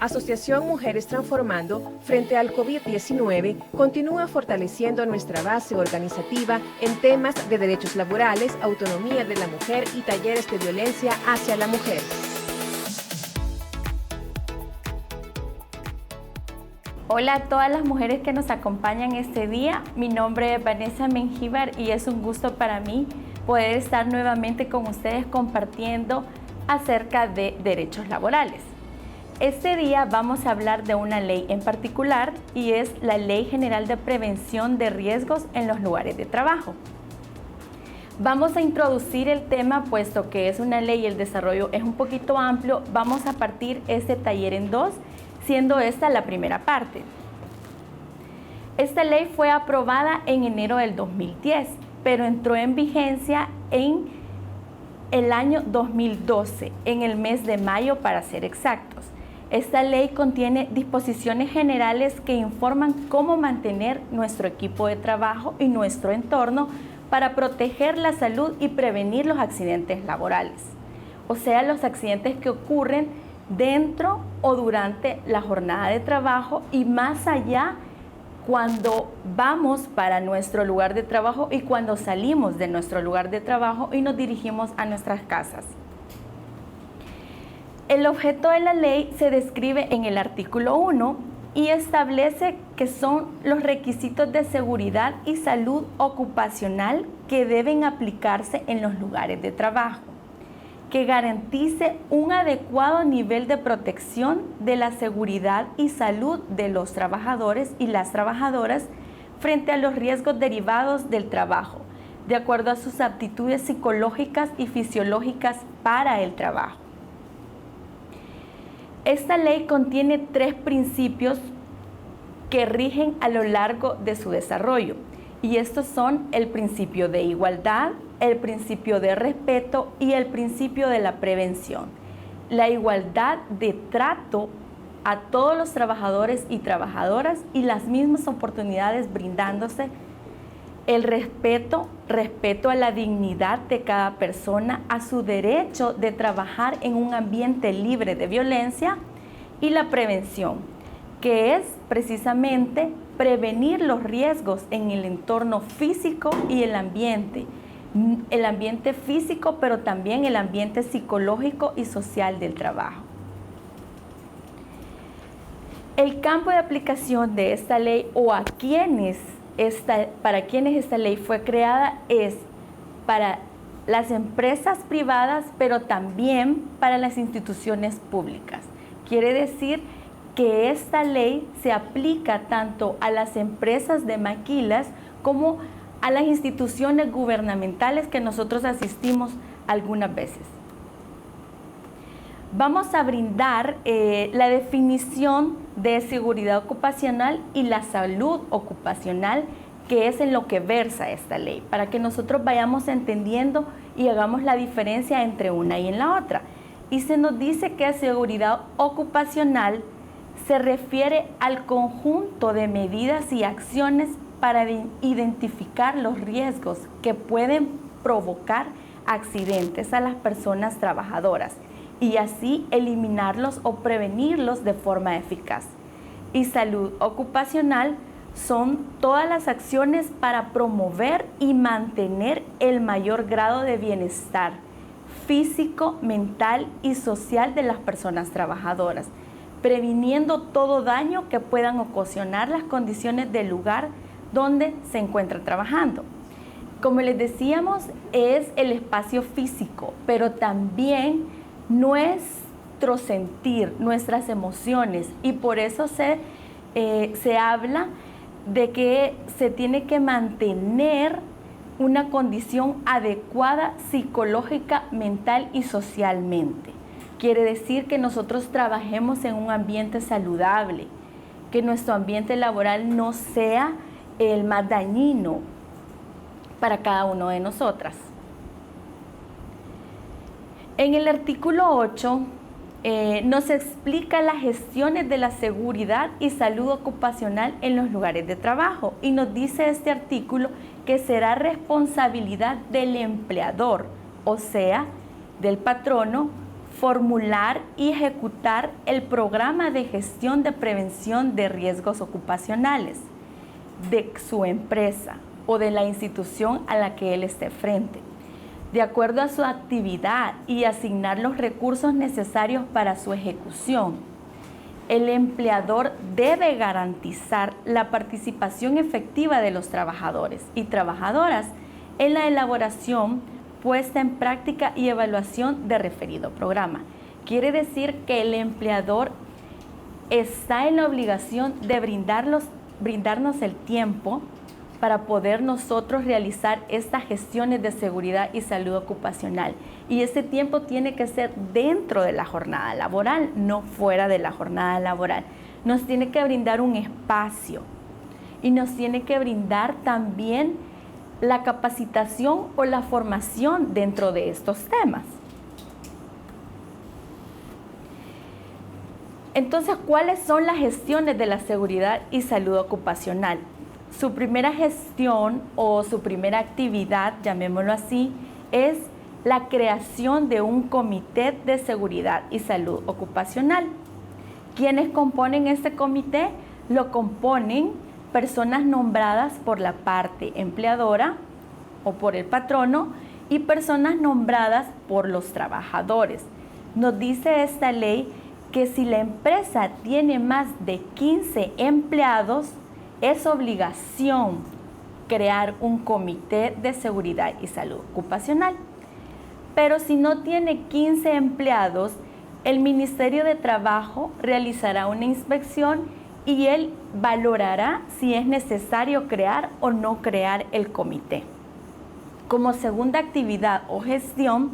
Asociación Mujeres Transformando frente al COVID-19 continúa fortaleciendo nuestra base organizativa en temas de derechos laborales, autonomía de la mujer y talleres de violencia hacia la mujer. Hola a todas las mujeres que nos acompañan este día. Mi nombre es Vanessa Mengíbar y es un gusto para mí poder estar nuevamente con ustedes compartiendo acerca de derechos laborales. Este día vamos a hablar de una ley en particular y es la Ley General de Prevención de Riesgos en los Lugares de Trabajo. Vamos a introducir el tema, puesto que es una ley y el desarrollo es un poquito amplio. Vamos a partir este taller en dos, siendo esta la primera parte. Esta ley fue aprobada en enero del 2010, pero entró en vigencia en el año 2012, en el mes de mayo para ser exactos. Esta ley contiene disposiciones generales que informan cómo mantener nuestro equipo de trabajo y nuestro entorno para proteger la salud y prevenir los accidentes laborales, o sea, los accidentes que ocurren dentro o durante la jornada de trabajo y más allá cuando vamos para nuestro lugar de trabajo y cuando salimos de nuestro lugar de trabajo y nos dirigimos a nuestras casas. El objeto de la ley se describe en el artículo 1 y establece que son los requisitos de seguridad y salud ocupacional que deben aplicarse en los lugares de trabajo, que garantice un adecuado nivel de protección de la seguridad y salud de los trabajadores y las trabajadoras frente a los riesgos derivados del trabajo, de acuerdo a sus aptitudes psicológicas y fisiológicas para el trabajo. Esta ley contiene 3 principios que rigen a lo largo de su desarrollo, y estos son el principio de igualdad, el principio de respeto y el principio de la prevención. La igualdad de trato a todos los trabajadores y trabajadoras y las mismas oportunidades brindándose. El respeto a la dignidad de cada persona, a su derecho de trabajar en un ambiente libre de violencia, y la prevención, que es precisamente prevenir los riesgos en el entorno físico y el ambiente físico, pero también el ambiente psicológico y social del trabajo. El campo de aplicación de esta ley o para quienes esta ley fue creada es para las empresas privadas, pero también para las instituciones públicas. Quiere decir que esta ley se aplica tanto a las empresas de maquilas como a las instituciones gubernamentales que nosotros asistimos algunas veces. Vamos a brindar la definición de seguridad ocupacional y la salud ocupacional, que es en lo que versa esta ley, para que nosotros vayamos entendiendo y hagamos la diferencia entre una y en la otra. Y se nos dice que seguridad ocupacional se refiere al conjunto de medidas y acciones para identificar los riesgos que pueden provocar accidentes a las personas trabajadoras y así eliminarlos o prevenirlos de forma eficaz. Y salud ocupacional son todas las acciones para promover y mantener el mayor grado de bienestar físico, mental y social de las personas trabajadoras, previniendo todo daño que puedan ocasionar las condiciones del lugar donde se encuentra trabajando. Como les decíamos, es el espacio físico, pero también nuestro sentir, nuestras emociones, y por eso se habla de que se tiene que mantener una condición adecuada psicológica, mental y socialmente. Quiere decir que nosotros trabajemos en un ambiente saludable, que nuestro ambiente laboral no sea el más dañino para cada uno de nosotras. En el artículo 8 nos explica las gestiones de la seguridad y salud ocupacional en los lugares de trabajo y nos dice este artículo que será responsabilidad del empleador, o sea, del patrono, formular y ejecutar el programa de gestión de prevención de riesgos ocupacionales de su empresa o de la institución a la que él esté frente, de acuerdo a su actividad, y asignar los recursos necesarios para su ejecución. El empleador debe garantizar la participación efectiva de los trabajadores y trabajadoras en la elaboración, puesta en práctica y evaluación de referido programa. Quiere decir que el empleador está en la obligación de brindarnos el tiempo para poder nosotros realizar estas gestiones de seguridad y salud ocupacional. Y ese tiempo tiene que ser dentro de la jornada laboral, no fuera de la jornada laboral. Nos tiene que brindar un espacio y nos tiene que brindar también la capacitación o la formación dentro de estos temas. Entonces, ¿cuáles son las gestiones de la seguridad y salud ocupacional? Su primera gestión o su primera actividad, llamémoslo así, es la creación de un comité de seguridad y salud ocupacional. ¿Quiénes componen este comité? Lo componen personas nombradas por la parte empleadora o por el patrono y personas nombradas por los trabajadores. Nos dice esta ley que si la empresa tiene más de 15 empleados, es obligación crear un comité de seguridad y salud ocupacional. Pero si no tiene 15 empleados, el Ministerio de Trabajo realizará una inspección y él valorará si es necesario crear o no crear el comité. Como segunda actividad o gestión,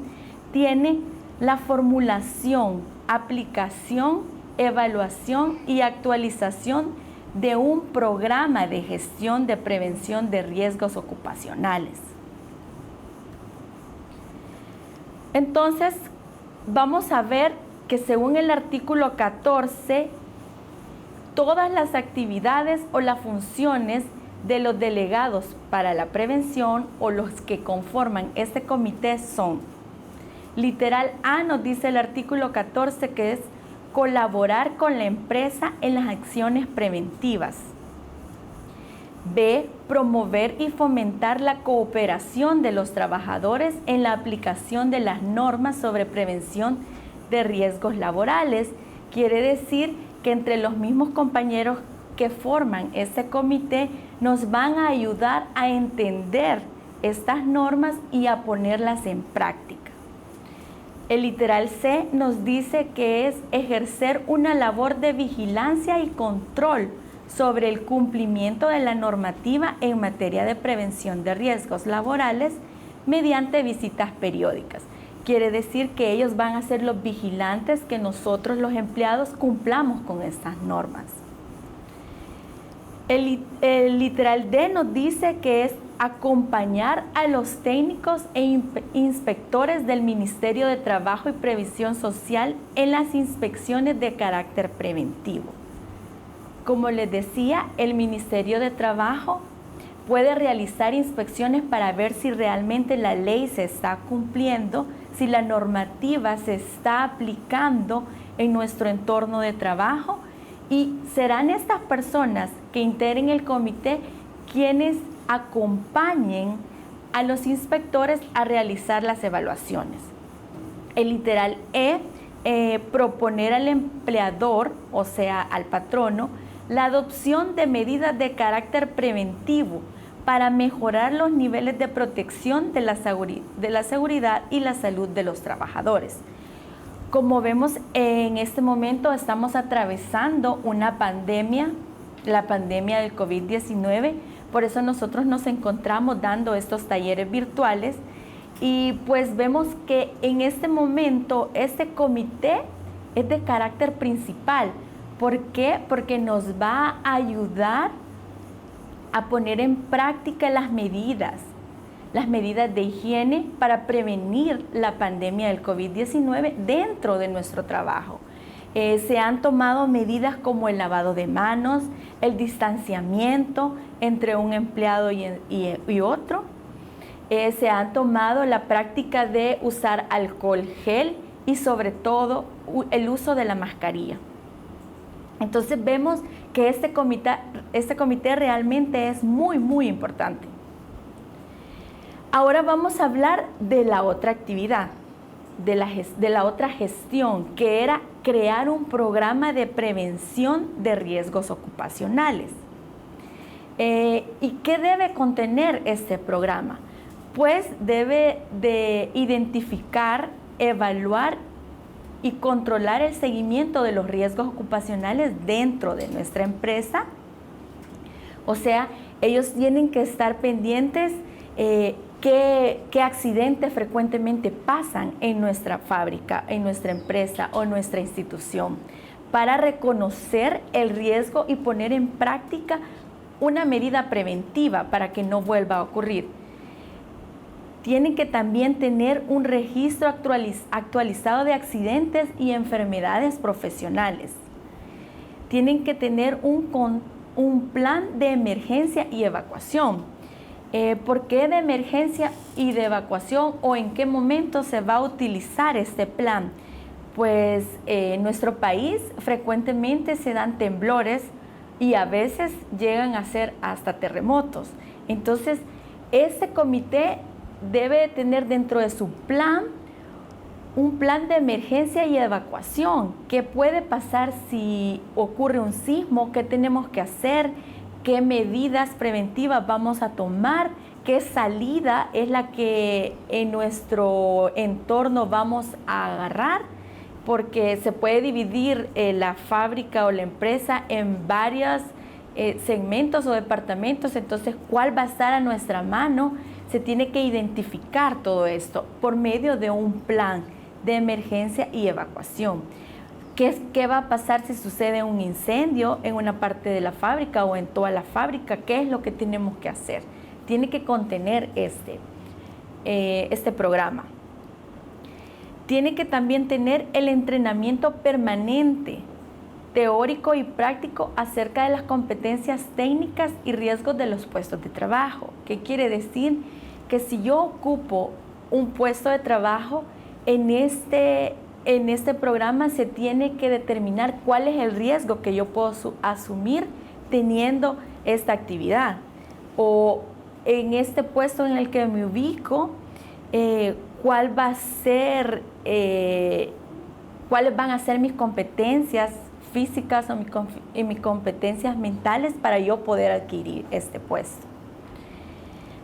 tiene la formulación, aplicación, evaluación y actualización de un programa de gestión de prevención de riesgos ocupacionales. Entonces, vamos a ver que según el artículo 14, todas las actividades o las funciones de los delegados para la prevención o los que conforman este comité son: literal A, nos dice el artículo 14, que es colaborar con la empresa en las acciones preventivas. B, promover y fomentar la cooperación de los trabajadores en la aplicación de las normas sobre prevención de riesgos laborales. Quiere decir que entre los mismos compañeros que forman este comité nos van a ayudar a entender estas normas y a ponerlas en práctica. El literal C nos dice que es ejercer una labor de vigilancia y control sobre el cumplimiento de la normativa en materia de prevención de riesgos laborales mediante visitas periódicas. Quiere decir que ellos van a ser los vigilantes que nosotros los empleados cumplamos con estas normas. El literal D nos dice que es acompañar a los técnicos e inspectores del Ministerio de Trabajo y Previsión Social en las inspecciones de carácter preventivo. Como les decía, el Ministerio de Trabajo puede realizar inspecciones para ver si realmente la ley se está cumpliendo, si la normativa se está aplicando en nuestro entorno de trabajo, y serán estas personas que integren el comité quienes acompañen a los inspectores a realizar las evaluaciones. El literal E, proponer al empleador, o sea, al patrono, la adopción de medidas de carácter preventivo para mejorar los niveles de protección de la seguridad y la salud de los trabajadores. Como vemos, en este momento estamos atravesando una pandemia, la pandemia del COVID-19, por eso nosotros nos encontramos dando estos talleres virtuales y pues vemos que en este momento este comité es de carácter principal. ¿Por qué? Porque nos va a ayudar a poner en práctica las medidas de higiene para prevenir la pandemia del COVID-19 dentro de nuestro trabajo. Se han tomado medidas como el lavado de manos, el distanciamiento entre un empleado y otro. Se ha tomado la práctica de usar alcohol gel y sobre todo el uso de la mascarilla. Entonces vemos que este comité realmente es muy, muy importante. Ahora vamos a hablar de la otra actividad, de la otra gestión, que era crear un programa de prevención de riesgos ocupacionales. ¿Y qué debe contener este programa? Pues debe de identificar, evaluar y controlar el seguimiento de los riesgos ocupacionales dentro de nuestra empresa. O sea, ellos tienen que estar pendientes qué accidentes frecuentemente pasan en nuestra fábrica, en nuestra empresa o en nuestra institución, para reconocer el riesgo y poner en práctica una medida preventiva para que no vuelva a ocurrir. Tienen que también tener un registro actualizado de accidentes y enfermedades profesionales. Tienen que tener un plan de emergencia y evacuación. ¿Por qué de emergencia y de evacuación o en qué momento se va a utilizar este plan? Pues en nuestro país frecuentemente se dan temblores y a veces llegan a ser hasta terremotos. Entonces, este comité debe tener dentro de su plan un plan de emergencia y evacuación. ¿Qué puede pasar si ocurre un sismo? ¿Qué tenemos que hacer? ¿Qué medidas preventivas vamos a tomar? ¿Qué salida es la que en nuestro entorno vamos a agarrar? Porque se puede dividir la fábrica o la empresa en varios segmentos o departamentos. Entonces, ¿cuál va a estar a nuestra mano? Se tiene que identificar todo esto por medio de un plan de emergencia y evacuación. ¿Qué va a pasar si sucede un incendio en una parte de la fábrica o en toda la fábrica? ¿Qué es lo que tenemos que hacer? Tiene que contener este programa. Tiene que también tener el entrenamiento permanente, teórico y práctico acerca de las competencias técnicas y riesgos de los puestos de trabajo. ¿Qué quiere decir? Que si yo ocupo un puesto de trabajo, en este programa se tiene que determinar cuál es el riesgo que yo puedo asumir teniendo esta actividad. O en este puesto en el que me ubico, cuáles van a ser mis competencias físicas o mis competencias mentales para yo poder adquirir este puesto.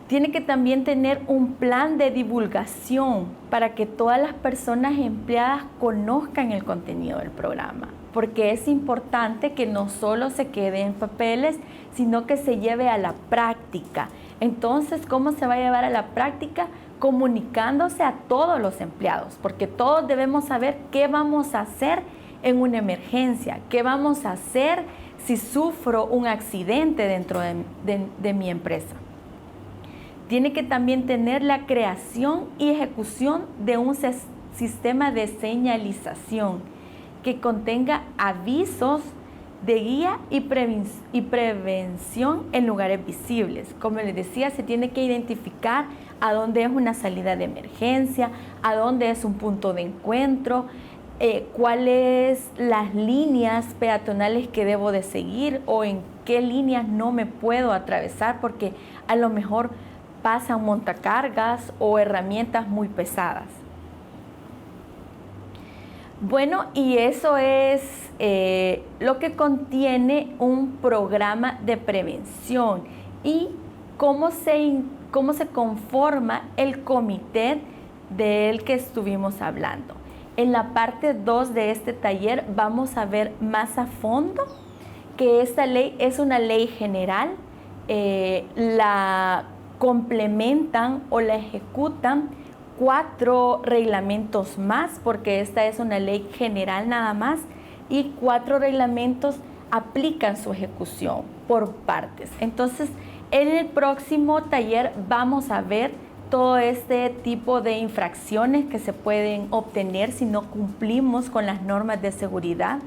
Tiene que también tener un plan de divulgación para que todas las personas empleadas conozcan el contenido del programa, porque es importante que no solo se quede en papeles, sino que se lleve a la práctica. Entonces, ¿cómo se va a llevar a la práctica? Comunicándose a todos los empleados, porque todos debemos saber qué vamos a hacer en una emergencia, qué vamos a hacer si sufro un accidente dentro de mi empresa. Tiene que también tener la creación y ejecución de un sistema de señalización que contenga avisos de guía y prevención en lugares visibles. Como les decía, se tiene que identificar a dónde es una salida de emergencia, a dónde es un punto de encuentro, cuáles las líneas peatonales que debo de seguir o en qué líneas no me puedo atravesar porque a lo mejor pasan montacargas o herramientas muy pesadas. Bueno, y eso es lo que contiene un programa de prevención y cómo se conforma el comité del que estuvimos hablando. En la parte 2 de este taller vamos a ver más a fondo que esta ley es una ley general, la complementan o la ejecutan 4 reglamentos más, porque esta es una ley general nada más, y 4 reglamentos aplican su ejecución por partes. Entonces, en el próximo taller vamos a ver todo este tipo de infracciones que se pueden obtener si no cumplimos con las normas de seguridad.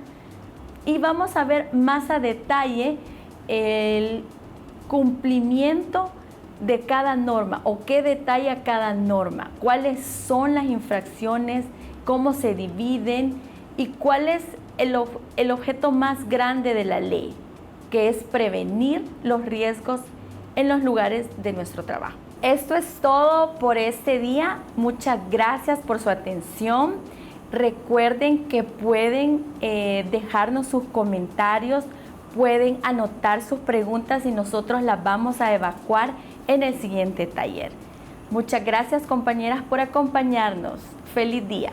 Y vamos a ver más a detalle el cumplimiento de cada norma o qué detalla cada norma, cuáles son las infracciones cómo se dividen y cuál es el objeto más grande de la ley, que es prevenir los riesgos en los lugares de nuestro trabajo. Esto es todo por este día. Muchas gracias por su atención. Recuerden que pueden dejarnos sus comentarios, pueden anotar sus preguntas y nosotros las vamos a evacuar en el siguiente taller. Muchas gracias, compañeras, por acompañarnos. ¡Feliz día!